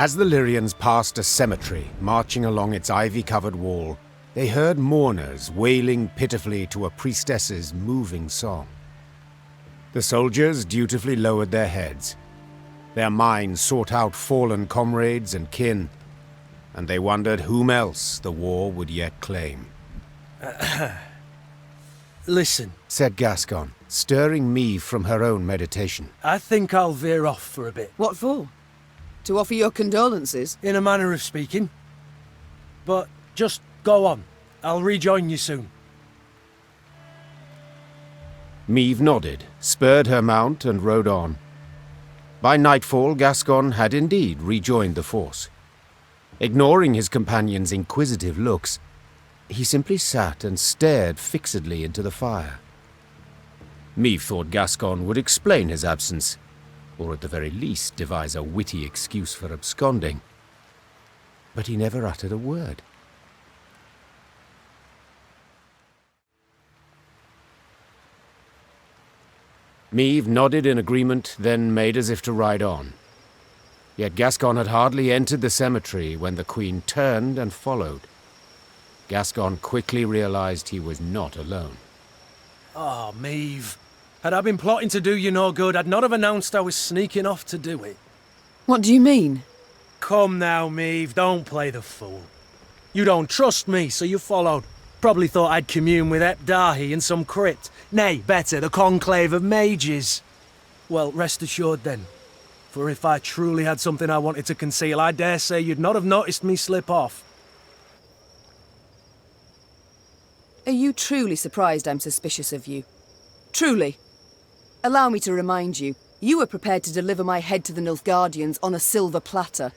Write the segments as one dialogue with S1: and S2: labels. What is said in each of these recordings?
S1: As the Lyrians passed a cemetery marching along its ivy-covered wall, they heard mourners wailing pitifully to a priestess's moving song. The soldiers dutifully lowered their heads. Their minds sought out fallen comrades and kin, and they wondered whom else the war would yet claim.
S2: Listen,
S1: said Gascon, stirring Meve from her own meditation.
S2: I think I'll veer off for a bit.
S3: What for? To offer your condolences?
S2: In a manner of speaking. But just go on. I'll rejoin you soon.
S1: Meve nodded, spurred her mount, and rode on. By nightfall, Gascon had indeed rejoined the force. Ignoring his companion's inquisitive looks, he simply sat and stared fixedly into the fire. Meve thought Gascon would explain his absence, or at the very least devise a witty excuse for absconding. But he never uttered a word. Meve nodded in agreement, then made as if to ride on. Yet Gascon had hardly entered the cemetery when the Queen turned and followed. Gascon quickly realized he was not alone.
S2: Oh, Meve. Had I been plotting to do you no good, I'd not have announced I was sneaking off to do it.
S3: What do you mean?
S2: Come now, Meve, don't play the fool. You don't trust me, so you followed. Probably thought I'd commune with Epdahi in some crypt. Nay, better, the conclave of mages. Well, rest assured then. For if I truly had something I wanted to conceal, I dare say you'd not have noticed me slip off.
S3: Are you truly surprised I'm suspicious of you? Truly? Allow me to remind you, you were prepared to deliver my head to the Nilfgaardians on a silver platter.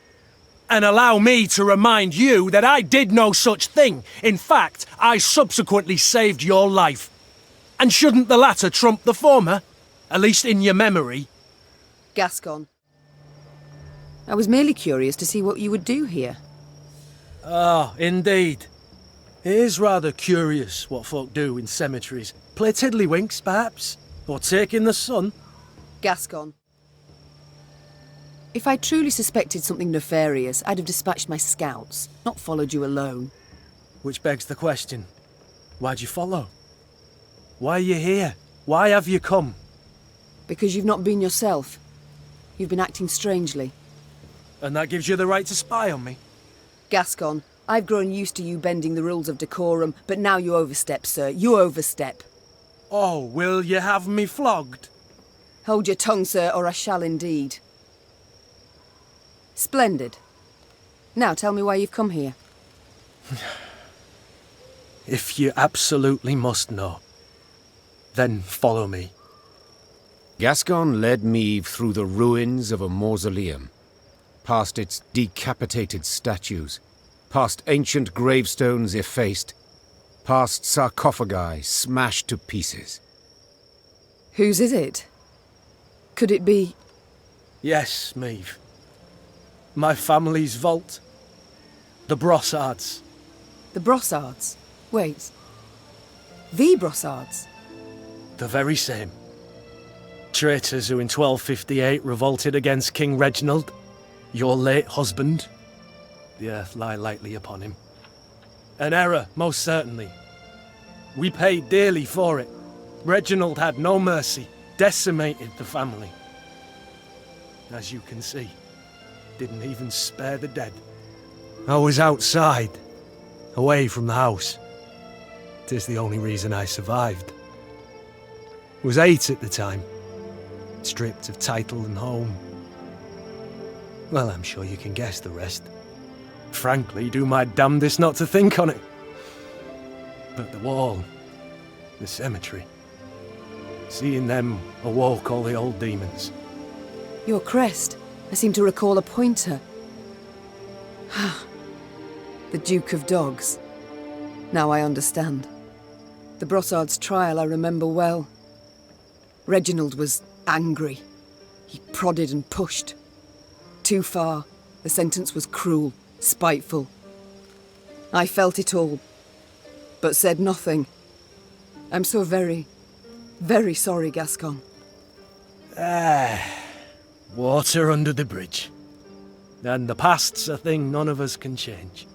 S2: And allow me to remind you that I did no such thing. In fact, I subsequently saved your life. And shouldn't the latter trump the former? At least in your memory.
S3: Gascon. I was merely curious to see what you would do here.
S2: Ah, indeed. It is rather curious what folk do in cemeteries. Play tiddlywinks, perhaps? Or take in the sun?
S3: Gascon. If I truly suspected something nefarious, I'd have dispatched my scouts, not followed you alone.
S2: Which begs the question, why'd you follow? Why are you here? Why have you come?
S3: Because you've not been yourself. You've been acting strangely.
S2: And that gives you the right to spy on me?
S3: Gascon, I've grown used to you bending the rules of decorum, but now you overstep, sir. You overstep.
S2: Oh, will you have me flogged?
S3: Hold your tongue, sir, or I shall indeed. Splendid. Now tell me why you've come here.
S2: If you absolutely must know, then follow me.
S1: Gascon led Meve through the ruins of a mausoleum, past its decapitated statues, past ancient gravestones effaced, past sarcophagi smashed to pieces.
S3: Whose is it? Could it be...
S2: Yes, Meve. My family's vault. The Brossards.
S3: The Brossards? Wait. The Brossards?
S2: The very same. Traitors who in 1258 revolted against King Reginald, your late husband. The earth lie lightly upon him. An error, most certainly. We paid dearly for it. Reginald had no mercy, decimated the family. As you can see, didn't even spare the dead. I was outside, away from the house. 'Tis the only reason I survived. Was 8 at the time, stripped of title and home. Well, I'm sure you can guess the rest. Frankly, do my damnedest not to think on it. But the wall, the cemetery, seeing them awoke all the old demons.
S3: Your crest. I seem to recall a pointer. The Duke of Dogs. Now I understand. The Brossards' trial I remember well. Reginald was angry. He prodded and pushed. Too far. The sentence was cruel, spiteful. I felt it all, but said nothing. I'm so very, very sorry, Gascon.
S2: Water under the bridge. And the past's a thing none of us can change.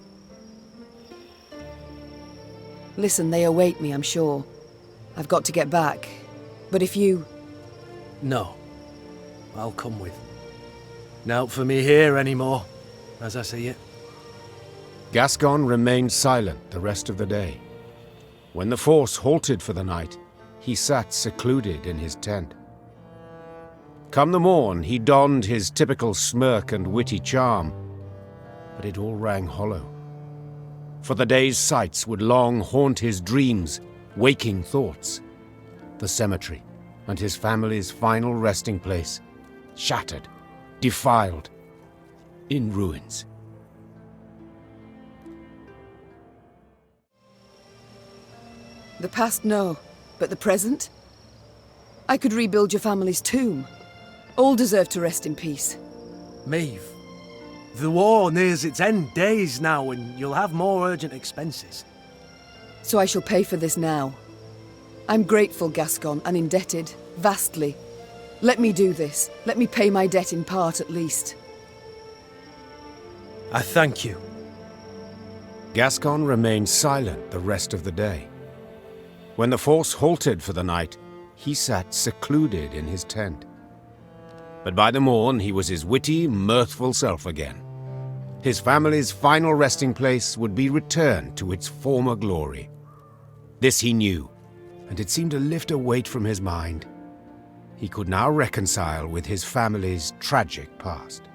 S3: Listen, they await me, I'm sure. I've got to get back. But if you...
S2: No. I'll come with. Not for me here anymore, as I see it.
S1: Gascon remained silent the rest of the day. When the force halted for the night, he sat secluded in his tent. Come the morn, he donned his typical smirk and witty charm, but it all rang hollow. For the day's sights would long haunt his dreams, waking thoughts. The cemetery and his family's final resting place, shattered, defiled, in ruins.
S3: The past, no. But the present? I could rebuild your family's tomb. All deserve to rest in peace.
S2: Maeve, the war nears its end days now, and you'll have more urgent expenses.
S3: So I shall pay for this now. I'm grateful, Gascon, and indebted, vastly. Let me do this. Let me pay my debt in part, at least.
S2: I thank you.
S1: Gascon remained silent the rest of the day. When the force halted for the night, he sat secluded in his tent. But by the morn, he was his witty, mirthful self again. His family's final resting place would be returned to its former glory. This he knew, and it seemed to lift a weight from his mind. He could now reconcile with his family's tragic past.